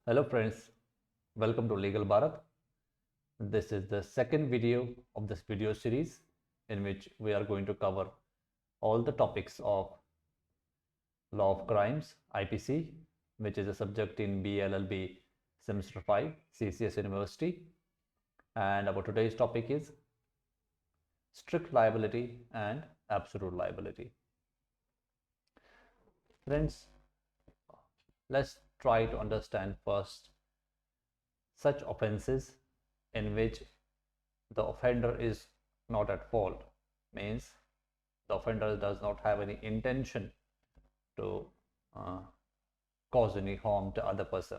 Hello friends, welcome to Legal Bharat. This is the second video of this video series in which we are going to cover all the topics of Law of Crimes, IPC, which is a subject in BLLB Semester 5, CCS University. And our today's topic is strict liability and absolute liability. Friends, let's try to understand first such offenses in which the offender is not at fault, means the offender does not have any intention to cause any harm to other person.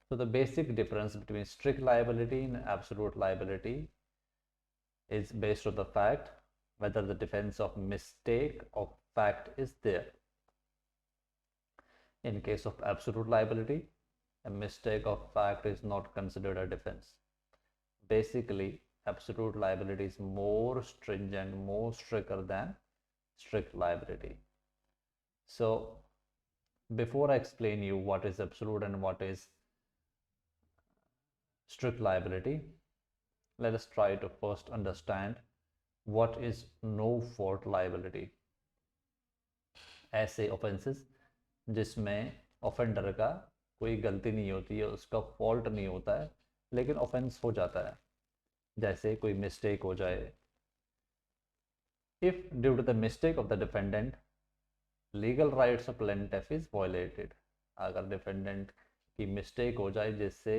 So the basic difference between strict liability and absolute liability is based on the fact whether the defense of mistake of fact is there. In case of absolute liability, a mistake of fact is not considered a defense. Basically, absolute liability is more stringent, more stricter than strict liability. So before I explain you what is absolute and what is strict liability, let us try to first understand what is no fault liability. ऐसे offences जिसमें offender का कोई गलती नहीं होती है, उसका fault नहीं होता है, लेकिन ऑफेंस हो जाता है, जैसे कोई मिस्टेक हो जाए. If due to the mistake of the defendant, legal rights of plaintiff is violated, अगर डिफेंडेंट की मिस्टेक हो जाए जिससे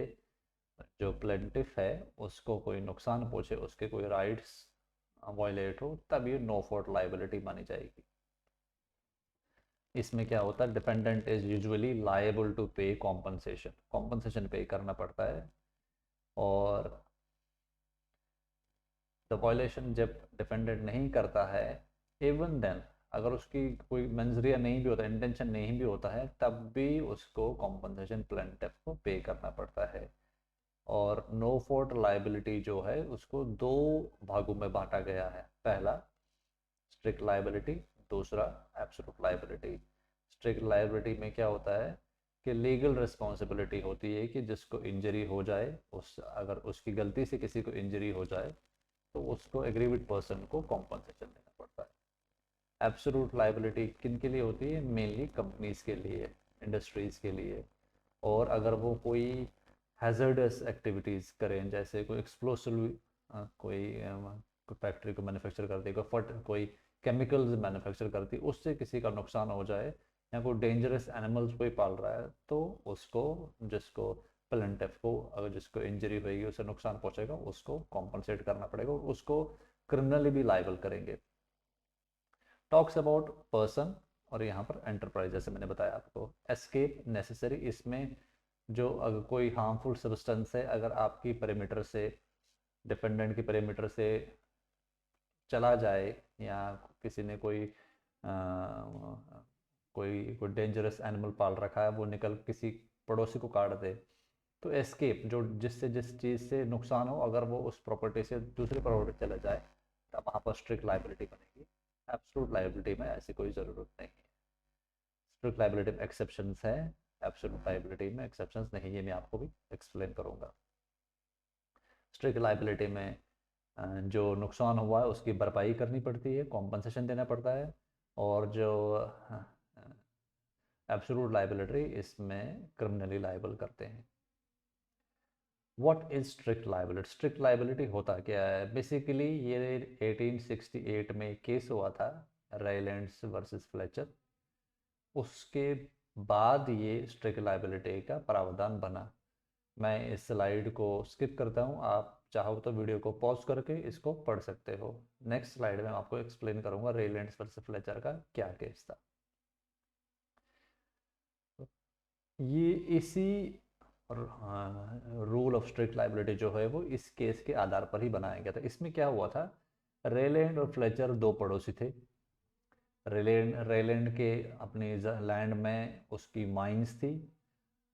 जो प्लेंटिफ है उसको कोई नुकसान पहुंचे, उसके कोई राइट्स वायलेट हो, तब ये नो फॉल्ट लाइबिलिटी मानी जाएगी. इसमें क्या होता है, dependent is usually liable to pay compensation pay करना पड़ता है. और द वायलेशन जब डिफेंडेंट नहीं करता है, इवन देन अगर उसकी कोई मंजरिया नहीं भी होता, इंटेंशन नहीं भी होता है, तब भी उसको कॉम्पनसेशन प्लेंटिफ को पे करना पड़ता है. और नो फॉल्ट लाइबिलिटी जो है उसको दो भागों में बांटा गया है. पहला स्ट्रिक्ट लाइबिलिटी, दूसरा एब्सोल्यूट लाइबिलिटी. स्ट्रिक्ट लाइबिलिटी में क्या होता है कि लीगल रिस्पॉन्सिबिलिटी होती है कि जिसको इंजरी हो जाए, अगर उसकी गलती से किसी को इंजरी हो जाए तो उसको एग्रीविड पर्सन को कॉम्पनसेशन देना पड़ता है. एब्सोल्यूट लाइबिलिटी किन के लिए होती है? मेनली कंपनीज के लिए, इंडस्ट्रीज के लिए. और अगर वो कोई हैजर्डस एक्टिविटीज़ करें, जैसे कोई एक्सप्लोसिव, कोई फैक्ट्री को मैन्युफैक्चर करती है, कोई केमिकल्स मैन्युफैक्चर करती है, उससे किसी का नुकसान हो जाए, या कोई डेंजरस एनिमल्स कोई पाल रहा है, तो उसको, जिसको प्लेंटिफ को अगर जिसको इंजरी होगी, उसे नुकसान पहुंचेगा, उसको कॉम्पनसेट करना पड़ेगा और उसको क्रिमिनली भी लाइबल करेंगे. टॉक्स अबाउट पर्सन, और यहाँ पर एंटरप्राइज, जैसे मैंने बताया आपको. एस्केप नेसेसरी, इसमें जो अगर कोई हार्मफुल सब्सटेंस है अगर आपकी पेरीमीटर से, डिफेंडेंट की पेरीमीटर से चला जाए, या किसी ने कोई डेंजरस एनिमल पाल रखा है, वो निकल किसी पड़ोसी को काट दे, तो एस्केप, जो जिससे जिस चीज़ से नुकसान हो, अगर वो उस प्रॉपर्टी से दूसरी प्रॉपर्टी चला जाए, तब वहाँ पर स्ट्रिक्ट लाइबिलिटी बनेगी. एब्सोल्यूट लाइबिलिटी में ऐसी कोई ज़रूरत नहीं है. स्ट्रिक्ट लाइबिलिटी में एक्सेप्शंस है, एब्सोल्यूट लाइबिलिटी में एक्सेप्शंस नहीं है. मैं आपको भी एक्सप्लेन करूंगा. स्ट्रिक्ट लाइबिलिटी में जो नुकसान हुआ है उसकी भरपाई करनी पड़ती है, कॉम्पनसेशन देना पड़ता है. और जो एब्सोल्यूट लाइबिलिटी, इसमें क्रिमिनली लाइबल करते हैं. What is strict liability? Strict liability होता क्या है? बेसिकली ये 1868 में केस हुआ था, रायलैंड्स वर्सेस फ्लेचर. उसके बाद ये स्ट्रिक्ट लाइबिलिटी का प्रावधान बना. मैं इस स्लाइड को स्किप करता हूँ, आप चाहो तो वीडियो को पॉज करके इसको पढ़ सकते हो. नेक्स्ट स्लाइड में आपको एक्सप्लेन करूंगा रेलैंड्स वर्सेस फ्लेचर का क्या केस था. ये इसी रूल ऑफ स्ट्रिक्ट लाइबिलिटी जो है वो इस केस के आधार पर ही बनाया गया था. इसमें क्या हुआ था, रेलैंड और फ्लेचर दो पड़ोसी थे. रेलैंड के अपनी लैंड में उसकी माइंस थी,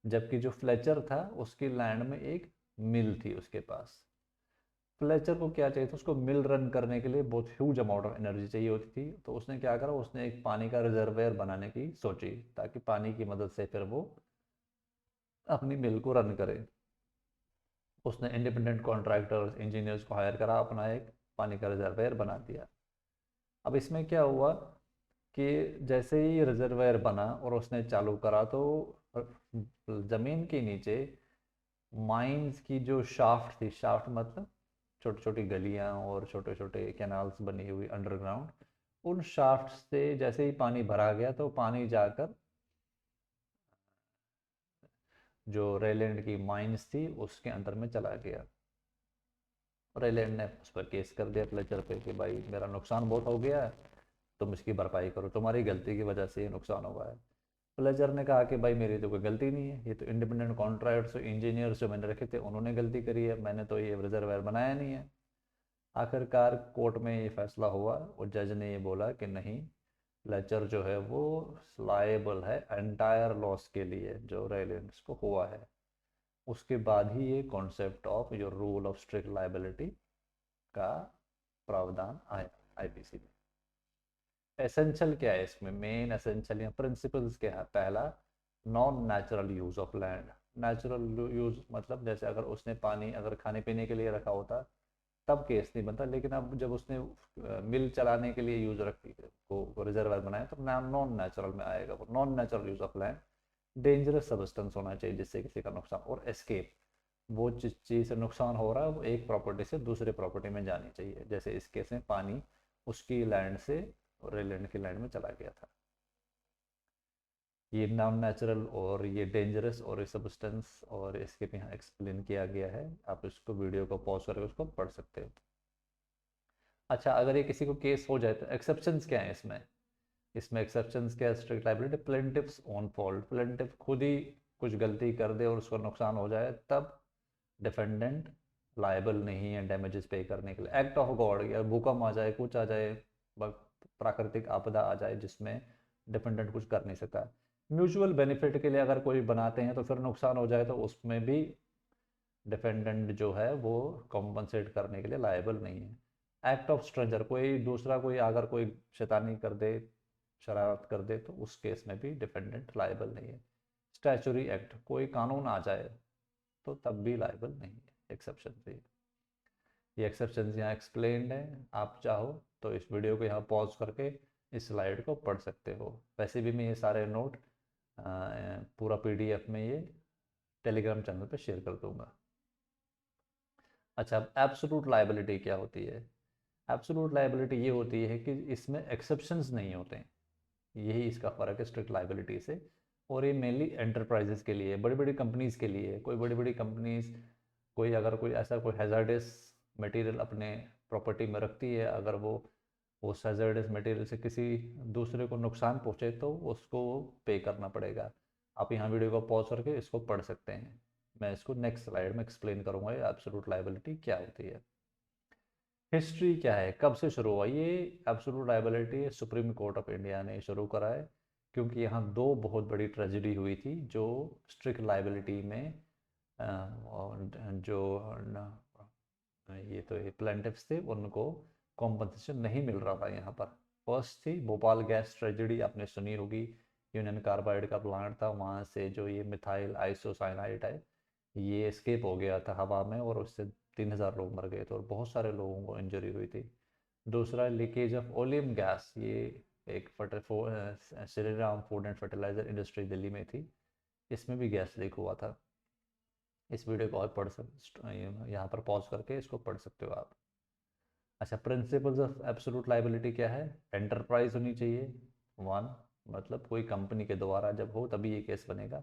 जबकि जो फ्लेचर था उसकी लैंड में एक मिल थी उसके पास. फ्लेचर को क्या चाहिए था, उसको मिल रन करने के लिए बहुत ह्यूज अमाउंट ऑफ एनर्जी चाहिए होती थी. तो उसने क्या करा, उसने एक पानी का रिजर्वेयर बनाने की सोची, ताकि पानी की मदद से फिर वो अपनी मिल को रन करे। उसने इंडिपेंडेंट कॉन्ट्रैक्टर्स इंजीनियर्स को हायर करा, अपना एक पानी का रिजर्वायर बना दिया। अब इसमें क्या हुआ कि जैसे ही रिजर्वायर बना और उसने चालू करा तो ज़मीन के नीचे माइंस की जो शाफ्ट थी, शाफ्ट मतलब छोटी छोटी गलियां और छोटे छोटे कैनाल्स बनी हुई अंडरग्राउंड, उन शाफ्ट से जैसे ही पानी भरा गया तो पानी जाकर जो रेलैंड की माइंस थी उसके अंदर में चला गया। रेलैंड ने उस पर केस कर दिया फ्लेचर पे कि भाई मेरा नुकसान बहुत हो गया है, तुम इसकी भरपाई करो, तुम्हारी गलती की वजह से ये नुकसान हुआ है। फ्लेचर ने कहा कि भाई मेरी तो कोई गलती नहीं है, ये तो इंडिपेंडेंट कॉन्ट्रैक्ट्स इंजीनियर्स जो मैंने रखे थे उन्होंने गलती करी है, मैंने तो ये रिजर्वायर बनाया नहीं है। आखिरकार कोर्ट में ये फैसला हुआ और जज ने ये बोला कि नहीं, फ्लेचर जो है वो लायबल है एंटायर लॉस के लिए जो रेलियंस को हुआ है। उसके बाद ही ये concept of your rule of strict liability का प्रावधान आया आईपीसी में। एसेंशियल क्या है इसमें, मेन एसेंशियल या प्रिंसिपल्स क्या है? पहला, non natural use of land. Natural use मतलब जैसे अगर उसने पानी अगर खाने पीने के लिए रखा होता तब केस नहीं बनता, लेकिन अब जब उसने मिल चलाने के लिए यूज रखी को रिजर्वायर बनाया तो नॉन नेचुरल में आएगा वो। Non natural use of land, dangerous substance होना चाहिए जिससे किसी का नुकसान, और एस्केप, वो जिस चीज़ से नुकसान हो रहा है वो एक प्रॉपर्टी से दूसरे प्रॉपर्टी में जानी चाहिए। जैसे इस केस में पानी उसकी लैंड से रेलैंड की लैंड में चला गया था। ये नॉन नेचुरल और ये डेंजरस और ये सब्सटेंस और इसके भी यहाँ एक्सप्लेन किया गया है, आप इसको वीडियो को पॉज करके उसको पढ़ सकते हो। अच्छा, अगर ये किसी को केस हो जाए तो एक्सेप्शंस क्या है इसमें? इसमें एक्सेप्शंस क्या है? Strict liability, plaintiffs own fault, plaintiff खुद ही कुछ गलती कर दे और उसको नुकसान हो जाए तब डिफेंडेंट लायबल नहीं है डैमेजेस पे करने के लिए। एक्ट ऑफ गॉड, या भूकंप आ जाए, कुछ आ जाए, प्राकृतिक आपदा आ जाए जिसमें डिफेंडेंट कुछ कर नहीं सकता। म्यूचुअल बेनिफिट के लिए अगर कोई बनाते हैं तो फिर नुकसान हो जाए तो उसमें भी डिफेंडेंट जो है वो कॉम्पनसेट करने के लिए लायबल नहीं है। एक्ट ऑफ स्ट्रेंजर, कोई दूसरा कोई अगर कोई शैतानी कर दे, शरारत कर दे तो उस केस में भी डिफेंडेंट लायबल नहीं है। स्टैचुरी एक्ट, कोई कानून आ जाए तो तब भी लायबल नहीं है, एक्सेप्शन से। ये एक्सेप्शन यहाँ एक्सप्लेन्ड है, आप चाहो तो इस वीडियो को यहाँ पॉज करके इस स्लाइड को पढ़ सकते हो। वैसे भी मैं ये सारे नोट पूरा पीडीएफ में ये टेलीग्राम चैनल पे शेयर कर दूंगा। अच्छा, अब एब्सोल्यूट लायबिलिटी क्या होती है? एब्सोल्यूट लायबिलिटी ये होती है कि इसमें एक्सेप्शंस नहीं होते हैं, यही इसका फ़र्क है स्ट्रिक्ट लायबिलिटी से। और ये मेनली एंटरप्राइजेस के लिए, बड़ी बड़ी कंपनीज के लिए। कोई बड़ी बड़ी कंपनीज कोई अगर कोई ऐसा कोई हैज़ार्डस मटेरियल अपने प्रॉपर्टी में रखती है, अगर वो उस हैज़ार्डस मटेरियल से किसी दूसरे को नुकसान पहुंचे तो उसको पे करना पड़ेगा। आप यहाँ वीडियो को पॉज करके इसको पढ़ सकते हैं, मैं इसको नेक्स्ट स्लाइड में एक्सप्लेन करूँगा ये एब्सोल्यूट लायबिलिटी क्या होती है। हिस्ट्री क्या है, कब से शुरू हुआ ये absolute liability? Supreme court of India ने शुरू करा है, क्योंकि यहाँ दो बहुत बड़ी ट्रेजिडी हुई थी जो स्ट्रिक्ट लायबिलिटी में जो ये तो ये प्लेंटिफ्स थे उनको कॉम्पनसेशन नहीं मिल रहा था यहाँ पर। फर्स्ट थी भोपाल गैस ट्रेजिडी, आपने सुनी होगी। यूनियन कार्बाइड का प्लांट था, वहाँ से जो ये मिथाइल आइसोसाइनाइड है ये एस्केप हो गया था हवा में और उससे 3000 लोग मर गए थे और बहुत सारे लोगों को इंजरी हुई थी। दूसरा, लीकेज ऑफ ओलियम गैस, ये एक Shri Ram food and fertiliser industry Delhi में थी, इसमें भी गैस लीक हुआ था। इस वीडियो को आप पढ़ सकते, यहाँ पर पॉज करके इसको पढ़ सकते हो आप। अच्छा, प्रिंसिपल्स ऑफ एब्सोल्यूट लायबिलिटी क्या है? एंटरप्राइज होनी चाहिए, वन, मतलब कोई कंपनी के द्वारा जब हो तभी ये केस बनेगा।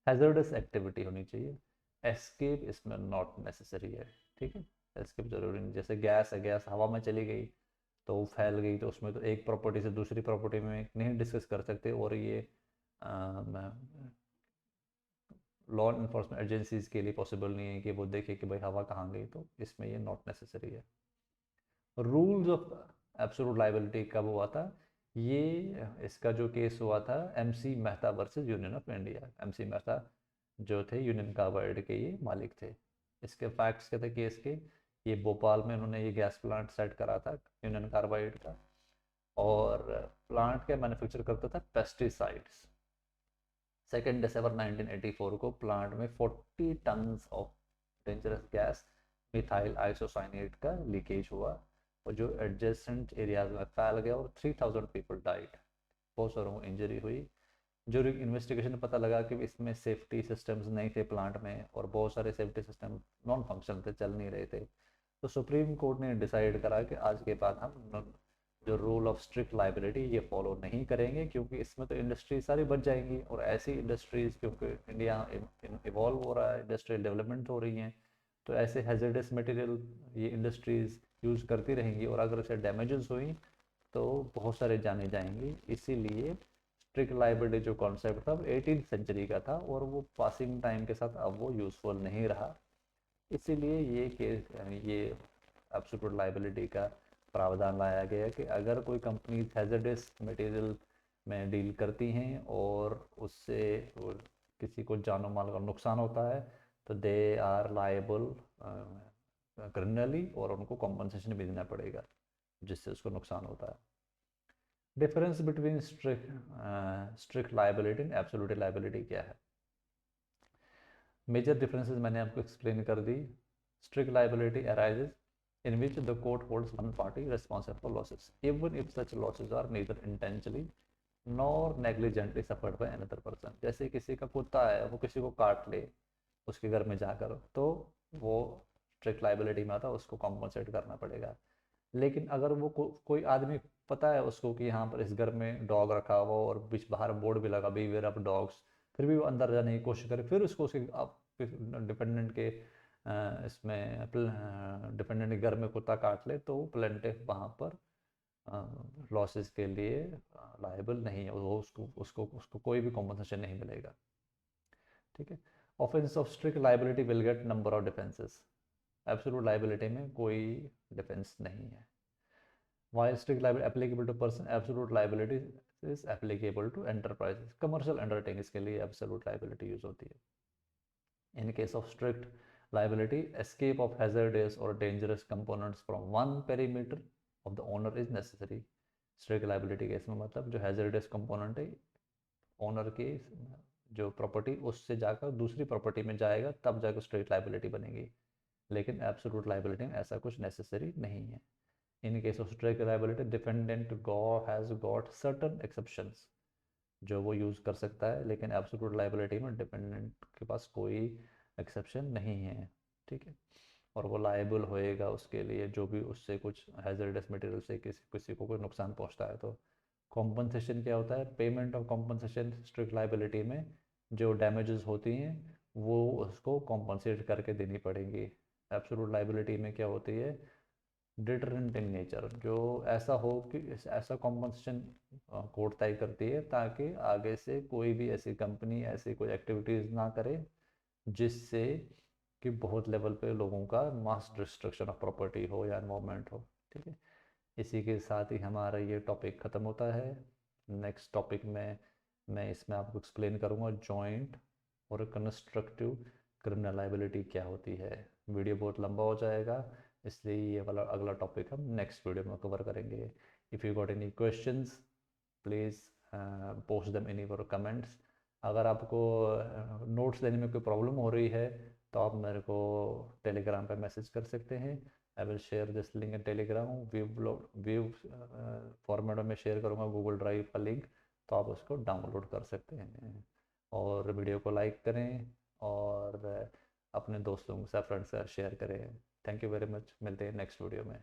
हैजर्डस एक्टिविटी होनी चाहिए। एस्केप इसमें नॉट नेसेसरी है, ठीक है, एस्केप जरूरी नहीं। जैसे गैस है, गैस हवा में चली गई तो वो फैल गई तो उसमें तो एक प्रॉपर्टी से दूसरी प्रॉपर्टी में नहीं डिस्कस कर सकते, और ये लॉ इन्फोर्समेंट एजेंसीज के लिए पॉसिबल नहीं है कि वो देखे कि भाई हवा कहाँ गई, तो इसमें ये नॉट नेसेसरी है। रूल्स ऑफ एब्सोल्यूट लायबिलिटी कब हुआ था? ये इसका जो केस हुआ था MC Mehta versus union of India. MC Mehta जो थे यूनियन कार्बाइड के ये मालिक थे। इसके फैक्ट्स क्या थे केस के? ये भोपाल में उन्होंने ये गैस प्लांट सेट करा था यूनियन कार्बाइड का, और प्लांट के मैन्युफैक्चर करता था पेस्टिसाइड्स। 2 दिसंबर 1984 को प्लांट में 40 tons of dangerous gas methyl isocyanate का लीकेज हुआ और जो एडजेसेंट एरियाज में फैल गया और 3000 पीपल डाइड, बहुत सारों को इंजरी हुई। ड्यूरिंग इन्वेस्टिगेशन पता लगा कि इसमें सेफ्टी सिस्टम्स नहीं थे प्लांट में और बहुत सारे सेफ्टी सिस्टम नॉन फंक्शनल थे, चल नहीं रहे थे। तो सुप्रीम कोर्ट ने डिसाइड करा कि आज के बाद हम जो रूल ऑफ स्ट्रिक्ट लाइबिलिटी ये फॉलो नहीं करेंगे, क्योंकि इसमें तो इंडस्ट्री सारी बच जाएंगी और ऐसी इंडस्ट्रीज़, क्योंकि इंडिया इवॉल्व हो रहा है, इंडस्ट्रियल डेवलपमेंट हो रही हैं, तो ऐसे हैजर्डस मटेरियल ये इंडस्ट्रीज़ यूज़ करती रहेंगी और अगर इसे डैमेजेस हुई तो बहुत सारे जाने जाएंगी। इसीलिए स्ट्रिक्ट लाइबिलिटी जो कॉन्सेप्ट था वो 18th सेंचुरी का था और वो पासिंग टाइम के साथ अब वो यूज़फुल नहीं रहा। इसीलिए ये एब्सोल्यूट लाइबिलिटी का प्रावधान लाया गया कि अगर कोई कंपनी हैजर्डस मटेरियल में डील करती हैं और उससे किसी को जानो माल का नुकसान होता है तो दे आर लायबल क्रिमिनली और उनको कॉम्पनसेशन भी देना पड़ेगा जिससे उसको नुकसान होता है। Difference between strict liability and absolute liability क्या है? मेजर डिफरेंसेस मैंने आपको एक्सप्लेन कर दी। Strict liability arises in which the court holds one party responsible for losses, even if such losses are neither intentionally nor negligently suffered by another person। जैसे किसी का कुत्ता है, वो किसी को काट ले उसके घर में जाकर, तो वो स्ट्रिक्ट लाइबिलिटी में आता है, उसको कॉम्पनसेट करना पड़ेगा। लेकिन अगर वो कोई आदमी पता है उसको कि यहाँ पर इस घर में डॉग रखा हुआ और बीच बाहर बोर्ड भी लगा बिहेवियर ऑफ डॉग्स, फिर भी वो अंदर जाने की कोशिश करे, फिर उसको उसके डिपेंडेंट के इसमें डिपेंडेंट के घर में कुत्ता काट ले, तो प्लेंटिफ वहाँ पर लॉसेस के लिए लायबल नहीं है, वो उसको कोई भी कॉम्पनसेशन नहीं मिलेगा। ठीक है। Offence of strict liability will get number of defences. Absolute liability में कोई डिफेंस नहीं है। While strict liability applicable to person, absolute liability is applicable to enterprises। commercial undertakings के लिए absolute liability यूज होती है। In case of strict liability, escape of hazardous or dangerous components from one perimeter of the owner is necessary। strict liability case में मतलब जो hazardous component है owner की जो प्रॉपर्टी उससे जाकर दूसरी प्रॉपर्टी में जाएगा तब जाकर स्ट्रिक्ट लाइबिलिटी बनेगी, लेकिन एब्सोल्यूट लाइबिलिटी में ऐसा कुछ नेसेसरी नहीं है। In case of strict liability, defendant has got certain exceptions जो वो यूज़ कर सकता है, लेकिन एब्सोल्यूट लाइबिलिटी में डिपेंडेंट के पास कोई एक्सेप्शन नहीं है। ठीक है। और वो लाइबल होएगा उसके लिए जो भी उससे कुछ हैजर्डस मटेरियल से किसी को कोई नुकसान पहुंचता है। तो कॉम्पनसेशन क्या होता है? Payment of compensation strict liability में जो डैमेजेस होती हैं वो उसको कॉम्पनसेट करके देनी पड़ेगी। एब्सोल्यूट लाइबिलिटी में क्या होती है? डिटरेंट इन नेचर, जो ऐसा हो कि ऐसा कॉम्पनसेशन कोर्ट तय करती है ताकि आगे से कोई भी ऐसी कंपनी ऐसी कोई एक्टिविटीज़ ना करे जिससे कि बहुत लेवल पे लोगों का मास डिस्ट्रक्शन ऑफ प्रॉपर्टी हो या एनवायरनमेंट हो। ठीक है। इसी के साथ ही हमारा ये टॉपिक ख़त्म होता है। नेक्स्ट टॉपिक में मैं इसमें आपको एक्सप्लेन करूँगा जॉइंट और कंस्ट्रक्टिव क्रिमिनल लायबिलिटी क्या होती है। वीडियो बहुत लंबा हो जाएगा, इसलिए ये वाला अगला टॉपिक हम नेक्स्ट वीडियो में कवर करेंगे। If you got any questions please post them in your comments. अगर आपको नोट्स लेने में कोई प्रॉब्लम हो रही है तो आप मेरे को टेलीग्राम पे मैसेज कर सकते हैं। I will share this link in Telegram. View format में शेयर करूँगा गूगल ड्राइव का लिंक, तो आप उसको डाउनलोड कर सकते हैं। और वीडियो को लाइक करें और अपने दोस्तों के साथ फ्रेंड्स के साथ शेयर करें। Thank you very much. मिलते हैं नेक्स्ट वीडियो में।